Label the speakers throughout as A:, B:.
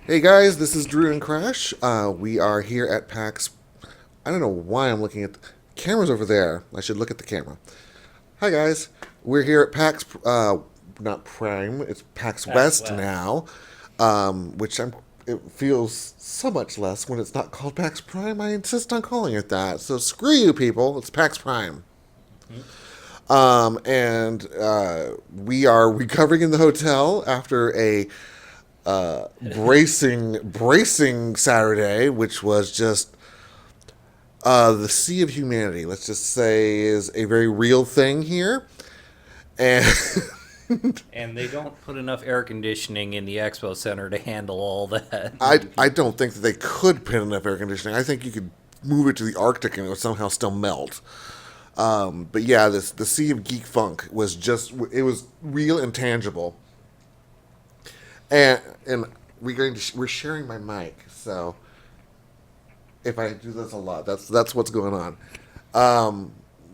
A: Hey guys, this is Drew and Crash. We are here at Pax. I don't know why I'm looking at the cameras over there. I should look at the camera. Hi guys, we're here at Pax. Not Prime. It's Pax
B: Pax
A: West
B: West.
A: now, which I'm. It feels so much less when it's not called Pax Prime. I insist on calling it that. So screw you, people. It's Pax Prime.
B: Mhm.
A: And we are recovering in the hotel after a bracing Saturday, which was just the sea of humanity. Let's just say is a very real thing here, and
B: And they don't put enough air conditioning in the expo center to handle all that
A: I
B: many
A: I
B: people.
A: don't think that they could put enough air conditioning. I think you could move it to the Arctic and it would somehow still melt. But yeah, this the sea of geek funk was just it was real and tangible, and we're sharing my mic, so if I do this a lot, that's what's going on.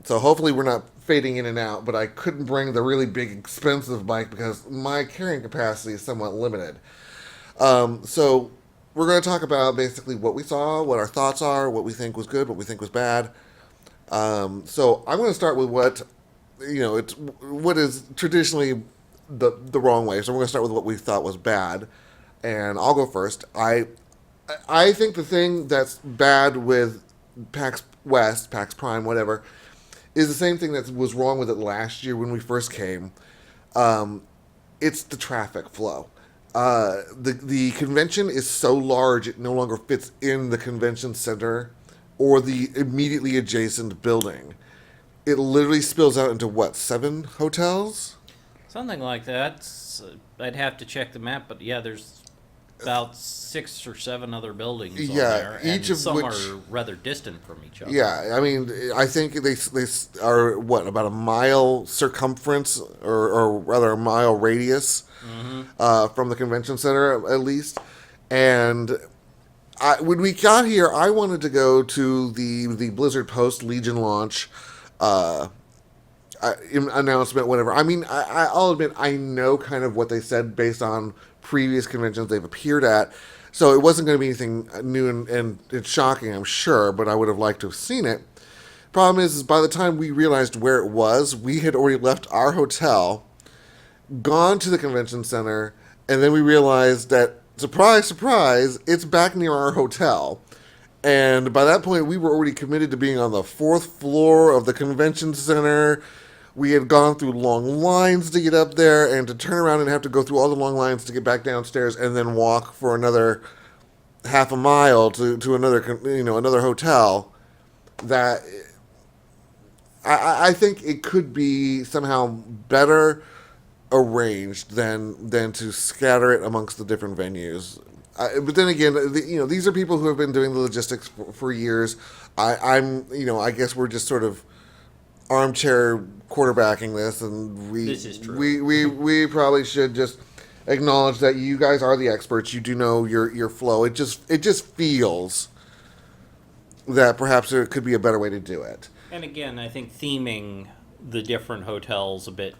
A: So hopefully we're not fading in and out. But I couldn't bring the really big expensive mic because my carrying capacity is somewhat limited. So we're going to talk about basically what we saw, what our thoughts are, what we think was good, what we think was bad. So I'm going to start with what it's what is traditionally the wrong way. So we're going to start with what we thought was bad, and I'll go first. I think the thing that's bad with PAX West, PAX Prime, whatever, is the same thing that was wrong with it last year when we first came. Um, it's the traffic flow. The convention is so large it no longer fits in the convention center or the immediately adjacent building. It literally spills out into what, seven hotels?
B: Something like that. I'd have to check the map, but yeah, there's about 6 or 7 other buildings on
A: Yeah,
B: there,
A: each
B: and
A: of
B: some
A: which,
B: are rather distant from each other.
A: yeah, I mean, I think they are what, about a mile circumference, or rather a mile radius
B: Hmm.
A: from the convention center at least. And when we got here, I wanted to go to the Blizzard Post Legion launch uh, announcement, whatever. I mean, I'll admit I know kind of what they said based on previous conventions they've appeared at, so it wasn't going to be anything new and shocking, I'm sure. But I would have liked to have seen it. Problem is by the time we realized where it was, we had already left our hotel, gone to the convention center, and then we realized that surprise, surprise, it's back near our hotel. And by that point, we were already committed to being on the fourth floor of the convention center. We had gone through long lines to get up there and to turn around and have to go through all the long lines to get back downstairs and then walk for another half a mile to another another hotel. That I think it could be somehow better arranged than to scatter it amongst the different venues. But then again, these are people who have been doing the logistics for years. I guess we're just sort of armchair quarterbacking this, and
B: This is true.
A: we probably should just acknowledge that you guys are the experts. You do know your flow. It just feels that perhaps there could be a better way to do it.
B: And again, I think theming the different hotels a bit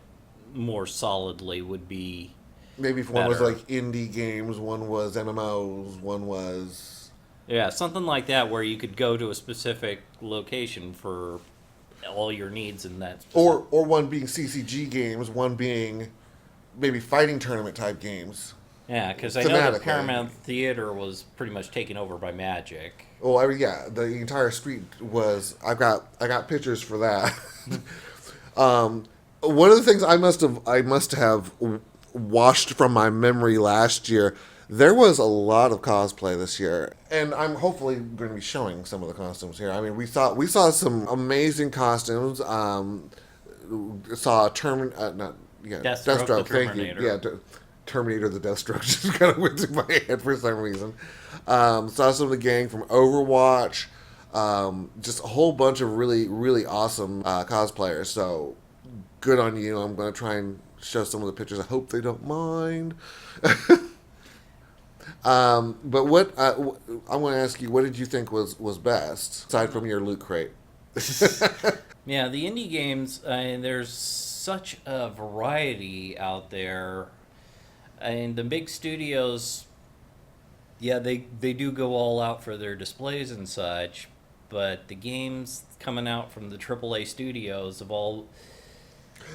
B: more solidly would be
A: Maybe if one was like
B: better.
A: indie games, one was MMOs, one was
B: Yeah, something like that where you could go to a specific location for all your needs in that specific.
A: or one being CCG games, one being maybe fighting tournament type games
B: Yeah, because I know that
A: thematically.
B: Paramount Theater was pretty much taken over by Magic.
A: Well, yeah, the entire street was. I got pictures for that. One of the things I must have washed from my memory last year. There was a lot of cosplay this year, and I'm hopefully going to be showing some of the costumes here. I mean, we saw some amazing costumes. Saw not yeah,
B: Deathstroke the
A: Deathstroke. Thank you.
B: Terminator.
A: Yeah, Terminator the Deathstroke just kind of went through my head for some reason. Saw some of the gang from Overwatch. Just a whole bunch of really really awesome cosplayers. So good on you. I'm going to try and show some of the pictures. I hope they don't mind. But I want to ask you, what did you think was best aside from your loot crate?
B: Yeah, the indie games, there's such a variety out there. And the big studios Yeah, they do go all out for their displays and such, but the games coming out from the AAA studios have all.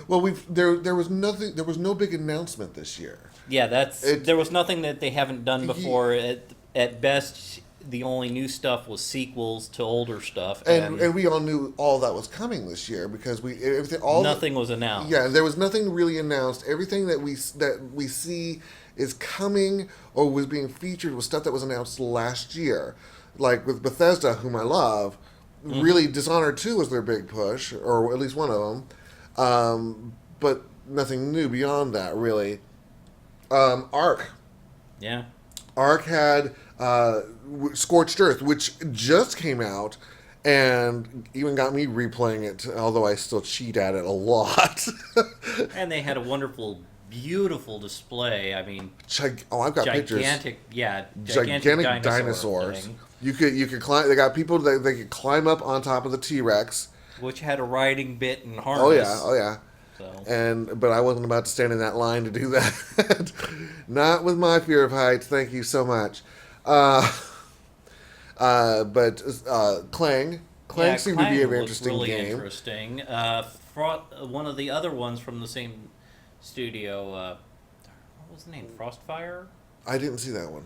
A: Well, there was nothing. There was no big announcement this year.
B: Yeah,
A: It
B: there was nothing that they haven't done
A: Ye-
B: before. At best, the only new stuff was sequels to older stuff,
A: and we all knew all that was coming this year because we everything all
B: nothing was announced.
A: yeah, there was nothing really announced. Everything that we see is coming or was being featured was stuff that was announced last year, like with Bethesda, whom I love. Really, Dishonored 2 was their big push, or at least one of them. But nothing new beyond that, really. Ark.
B: Yeah.
A: Ark had Scorched Earth, which just came out, and even got me replaying it, although I still cheat at it a lot.
B: And they had a wonderful, beautiful display. I mean,
A: I've got pictures.
B: gigantic
A: Dinosaurs.
B: thing,
A: You could climb. They got people that they could climb up on top of the T-Rex.
B: which had a riding bit and harness.
A: Oh yeah.
B: So
A: But I wasn't about to stand in that line to do that. Not with my fear of heights. Thank you so much. But Clang seemed to be an
B: looked
A: interesting
B: really
A: game.
B: interesting. One of the other ones from the same studio. What was the name? Frostfire.
A: I didn't see that one.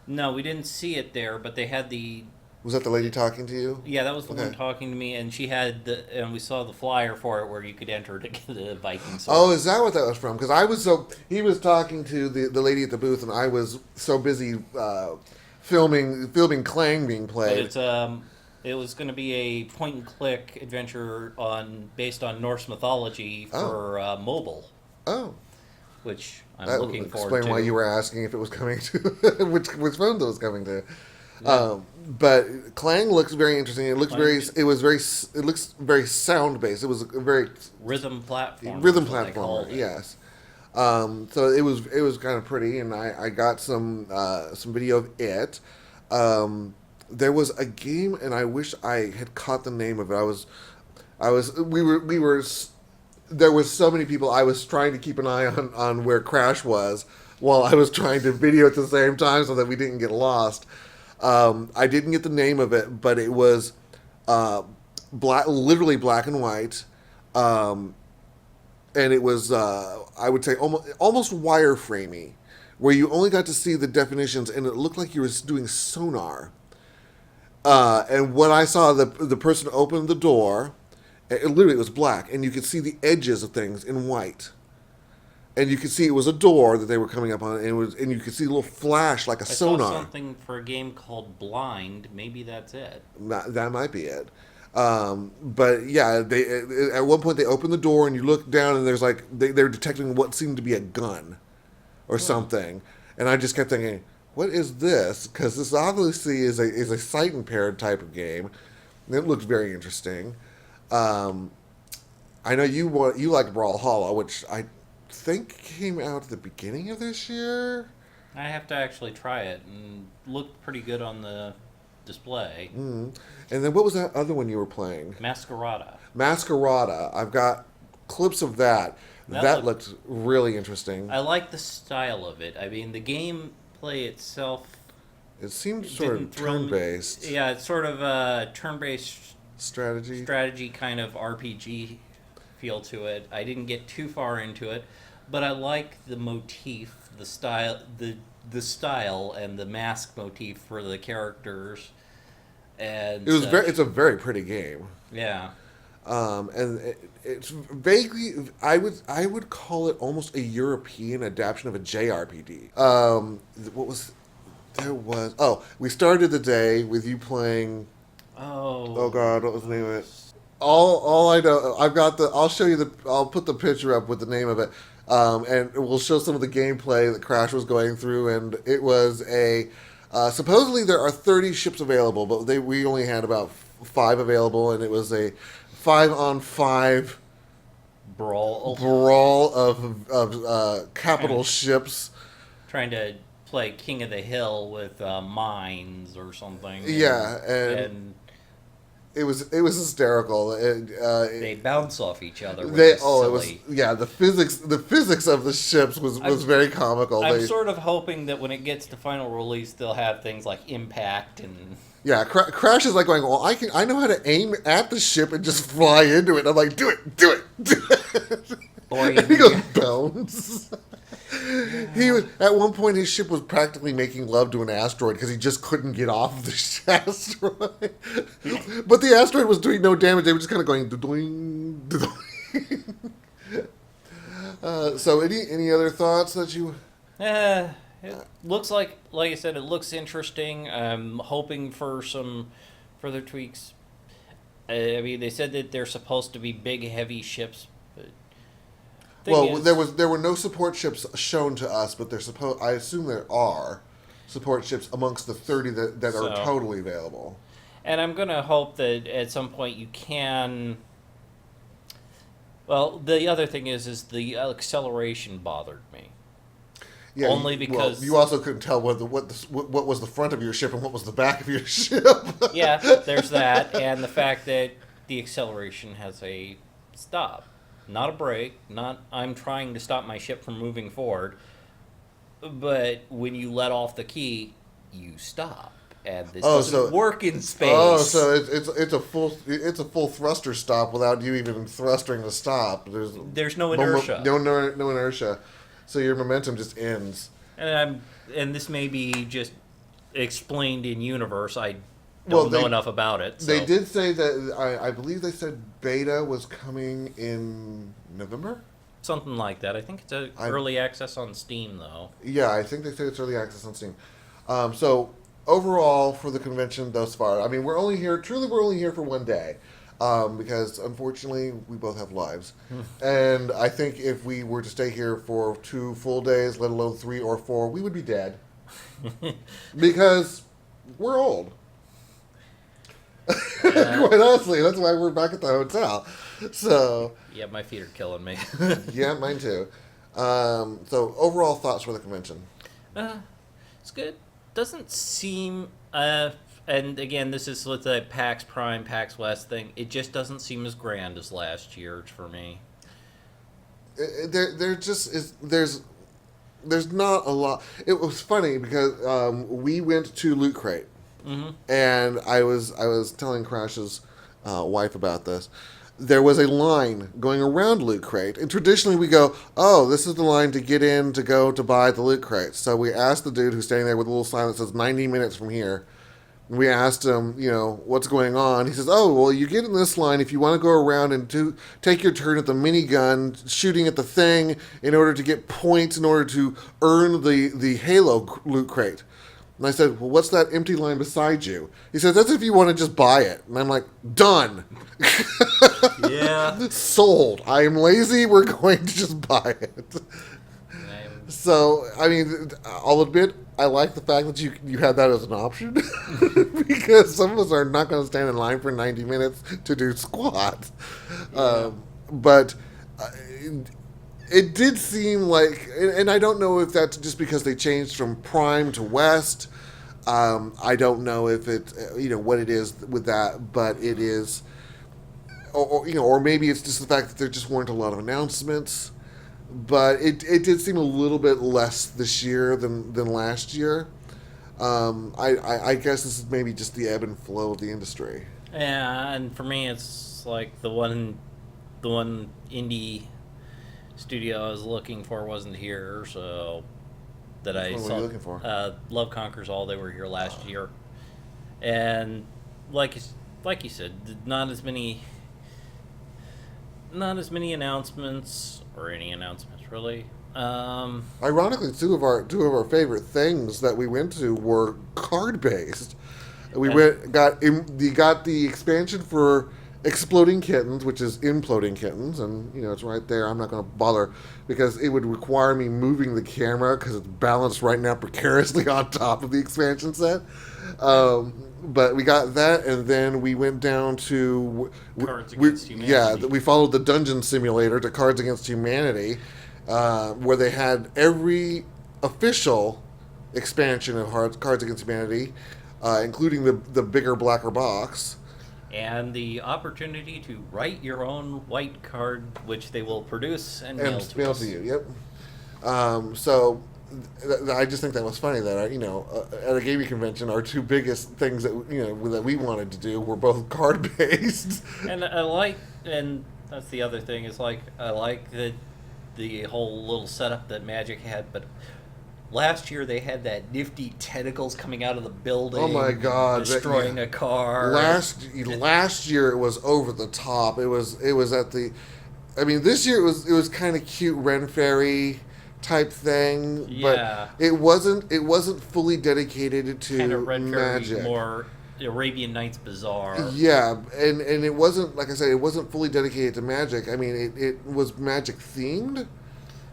B: No, we didn't see it there, but they had the.
A: Was that the lady talking to you?
B: Yeah, that was the one
A: Okay.
B: talking to me, and she had and we saw the flyer for it where you could enter to get a Viking sword.
A: Oh, is that what that was from? Because he was talking to the lady at the booth, and I was so busy filming Clang being
B: But
A: played.
B: it was going to be a point and click adventure based on Norse mythology for mobile,
A: Oh,
B: which I'm
A: that
B: looking
A: would
B: forward
A: explain
B: to.
A: why you were asking if it was coming to which phone it was coming to. But Clang looks very interesting. It looks it looks very sound based. It was a very
B: Rhythm platform.
A: rhythm
B: is what they called
A: platformer.
B: it.
A: Yes. So it was kind of pretty, and I got some video of it. There was a game, and I wish I had caught the name of it. We were. There was so many people. I was trying to keep an eye on where Crash was while I was trying to video at the same time so that we didn't get lost. I didn't get the name of it, but it was literally black and white, and it was I would say almost wireframey, where you only got to see the definitions, and it looked like you were doing sonar. And when I saw the person open the door, it literally was black, and you could see the edges of things in white. And you could see it was a door that they were coming up on, and you could see a little flash like a
B: I
A: sonar.
B: saw something for a game called Blind. Maybe that's it.
A: That might be it. But yeah, at one point they open the door and you look down and there's like they're detecting what seemed to be a gun or something, and I just kept thinking, what is this? Because this obviously is a sight impaired type of game. And it looked very interesting. I know you like Brawlhalla, which I think came out at the beginning of this year.
B: I have to actually try it, and looked pretty good on the display.
A: And then what was that other one you were playing?
B: Masquerada.
A: Masquerada. I've got clips of that. That looked really interesting.
B: I like the style of it. I mean, the gameplay itself.
A: It seemed sort of
B: didn't thrill me.
A: turn-based.
B: Yeah, it's sort of a turn-based
A: strategy
B: kind of RPG feel to it. I didn't get too far into it, but I like the motif, the style, the style, and the mask motif for the characters. And
A: it's a very pretty game.
B: Yeah.
A: And it's vaguely, I would call it almost a European adaptation of a JRPG. We started the day with you playing. Oh God, what was the name of it? All I know, I'll show you I'll put the picture up with the name of it, and we'll show some of the gameplay that Crash was going through, and it was supposedly there are 30 ships available, but we only had about 5 available, and it was a 5-on-5 brawl of capital ships.
B: Trying to play King of the Hill with mines or something.
A: Yeah,
B: and
A: It was hysterical.
B: They bounce off each other, which
A: They
B: is
A: it was
B: silly.
A: the physics of the ships was very comical.
B: I'm sort of hoping that when it gets to final release, they'll have things like impact and
A: Yeah, Crash is like going, well, I know how to aim at the ship and just fly into it. I'm like, do it, do it. And he goes, bounce. He was at one point his ship was practically making love to an asteroid because he just couldn't get off the asteroid. But the asteroid was doing no damage. They were just kind of going, doing. So any other thoughts that you?
B: It looks like I said, it looks interesting. I'm hoping for some further tweaks. I mean, they said that they're supposed to be big, heavy ships. But
A: there were no support ships shown to us, but I assume there are support ships amongst the 30 that are totally available.
B: And I'm gonna hope that at some point you can. Well, the other thing is the acceleration bothered me.
A: Yeah,
B: only because
A: you also couldn't tell what was the front of your ship and what was the back of your ship.
B: Yeah, there's that, and the fact that the acceleration has a stop, not a brake. Not I'm trying to stop my ship from moving forward, but when you let off the key, you stop, and this doesn't work in space.
A: Oh, so it's a full thruster stop without you even thrusting to stop.
B: There's no inertia.
A: No inertia. So your momentum just ends.
B: And this may be just explained in universe. I don't know enough about it. So.
A: They did say that I believe they said beta was coming in November.
B: Something like that. I think it's early access on Steam, though.
A: Yeah, I think they said it's early access on Steam. So overall, for the convention thus far, I mean, we're only here for one day. Because unfortunately we both have lives, and I think if we were to stay here for 2 full days, let alone 3 or 4, we would be dead because we're old. Quite honestly, that's why we're back at the hotel. So
B: yeah, my feet are killing me.
A: Yeah, mine too. So overall thoughts for the convention?
B: It's good. Doesn't seem. And again, this is with the PAX Prime, PAX West thing. It just doesn't seem as grand as last year for me.
A: There just is. There's not a lot. It was funny because we went to Loot Crate, and I was telling Crash's wife about this. There was a line going around Loot Crate, and traditionally we go, oh, this is the line to get in to go to buy the Loot Crate. So we asked the dude who's standing there with a little sign that says 90 minutes from here. We asked him, what's going on. He says, oh, well, you get in this line if you want to go around and take your turn at the minigun, shooting at the thing in order to get points in order to earn the Halo Loot Crate. And I said, well, what's that empty line beside you? He says, that's if you want to just buy it. And I'm like, done.
B: Yeah.
A: Sold. I am lazy. We're going to just buy it. So, I mean, I'll admit, I like the fact that you had that as an option because some of us are not going to stand in line for 90 minutes to do squat. Yeah. But it did seem like, and I don't know if that's just because they changed from Prime to West. I don't know if it's, what it is with that, but it is, or maybe it's just the fact that there just weren't a lot of announcements. But it did seem a little bit less this year than last year. I guess this is maybe just the ebb and flow of the industry.
B: Yeah, and for me, it's like the one indie studio I was looking for wasn't here, so that I
A: saw. What were you looking for?
B: Love Conquers All. They were here last year, and like you said, not as many announcements. Or any announcements, really.
A: Ironically, two of our favorite things that we went to were card based. We got the expansion for Exploding Kittens, which is Imploding Kittens, and it's right there. I'm not going to bother because it would require me moving the camera because it's balanced right now precariously on top of the expansion set. But we got that, and then we went down to
B: Cards Against Humanity.
A: Yeah, we followed the Dungeon Simulator to Cards Against Humanity, where they had every official expansion of Cards Against Humanity, including the bigger, blacker box.
B: and the opportunity to write your own white card, which they will produce and mail
A: And
B: to
A: mail
B: us.
A: to you. Yep. So I just think that was funny that at a gaming convention, our two biggest things that we wanted to do were both card based.
B: And and that's the other thing is like I like the whole little setup that Magic had, but last year they had that nifty tentacles coming out of the building.
A: Oh my God,
B: destroying a car.
A: Last year it was over the top. It was at the. I mean, this year it was kind of cute Ren Fairy type thing,
B: Yeah.
A: but it wasn't fully dedicated to
B: Kind of Red Fairy,
A: magic.
B: more Arabian Nights Bazaar.
A: Yeah, and it wasn't, like I said, it wasn't fully dedicated to magic. I mean, it was magic themed,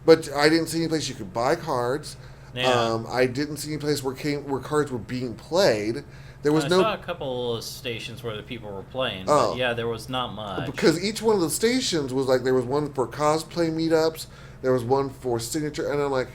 A: but I didn't see any place you could buy cards.
B: Yeah.
A: I didn't see any place where cards were being played. There was
B: I
A: no
B: saw a couple of stations where the people were playing,
A: Oh.
B: but yeah, there was not much.
A: because each one of the stations was like there was one for cosplay meetups, there was one for signature, and I'm like,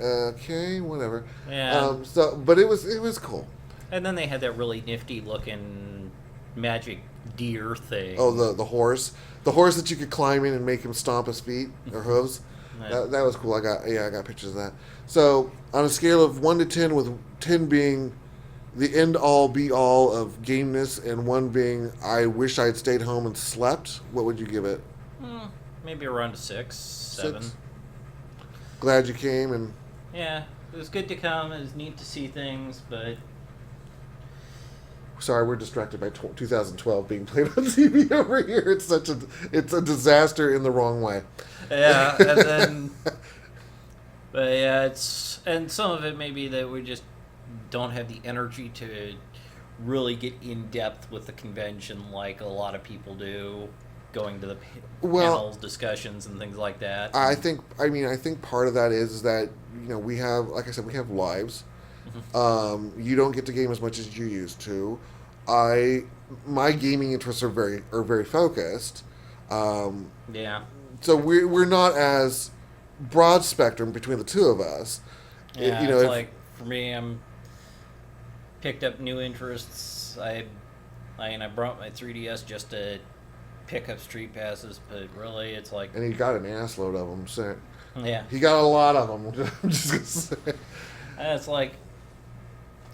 A: okay, whatever.
B: Yeah.
A: But it was cool.
B: And then they had that really nifty looking magic deer thing.
A: Oh, the horse that you could climb in and make him stomp his feet or hooves.
B: Yeah.
A: That was cool. I got pictures of that. So on a scale of 1 to 10, with 10 being the end all be all of gameness and 1 being I wish I'd stayed home and slept, what would you give it?
B: Maybe around a 6, 7.
A: 6? Glad you came, and
B: Yeah, it was good to come. It was neat to see things, but
A: sorry, we're distracted by 2012 being played on TV over here. It's a disaster in the wrong way.
B: yeah, and then, but yeah, and some of it may be that we just don't have the energy to really get in depth with the convention like a lot of people do, going to the panels, discussions, and things like that.
A: I think part of that is that we have, like I said, we have lives. You don't get to game as much as you used to. My gaming interests are very focused.
B: Yeah.
A: So we're not as broad spectrum between the two of us.
B: Yeah,
A: You know,
B: it's
A: if-
B: like for me, I'm picked up new interests. I brought my 3DS just to pick up street passes, but really, it's like
A: And he got an assload of them. So
B: yeah,
A: he got a lot of them. I'm just gonna say.
B: and it's like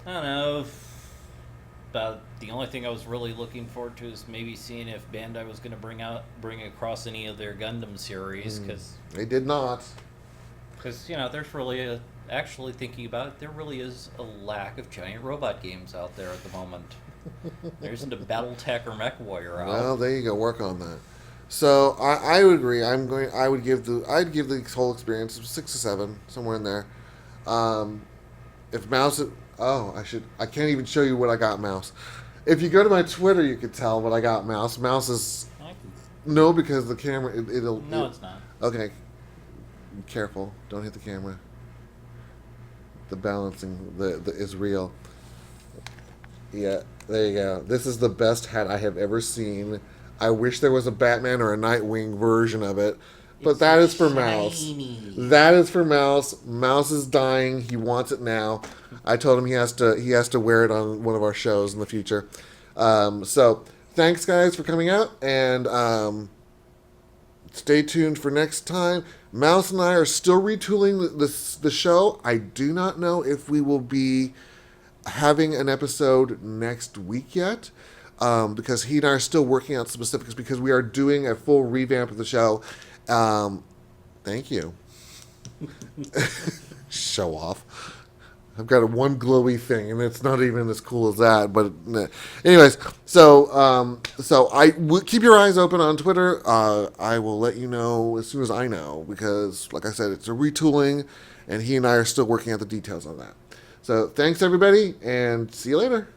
B: I don't know. About the only thing I was really looking forward to is maybe seeing if Bandai was going to bring across any of their Gundam series because
A: They did not.
B: there's really actually thinking about it, there really is a lack of giant robot games out there at the moment. There isn't a BattleTech or MechWarrior out.
A: Well, there you go. Work on that. So I would agree. I'd give the whole experience 6 or 7, somewhere in there. If Mouse, I can't even show you what I got, Mouse. If you go to my Twitter, you could tell what I got, Mouse. Mouse is no, because the camera
B: No, it's not.
A: Okay, careful, don't hit the camera. The balancing is real. Yeah, there you go. This is the best hat I have ever seen. I wish there was a Batman or a Nightwing version of it. But
B: It's
A: that is for Mouse.
B: shiny.
A: That is for Mouse. Mouse is dying. He wants it now. I told him he has to wear it on one of our shows in the future. So thanks guys for coming out, and stay tuned for next time. Mouse and I are still retooling the show. I do not know if we will be having an episode next week yet. Because he and I are still working out specifics, because we are doing a full revamp of the show. Thank you. Show off. I've got one glowy thing, and it's not even as cool as that. But anyways, so keep your eyes open on Twitter. I will let you know as soon as I know, because, like I said, it's a retooling, and he and I are still working out the details on that. So thanks, everybody, and see you later.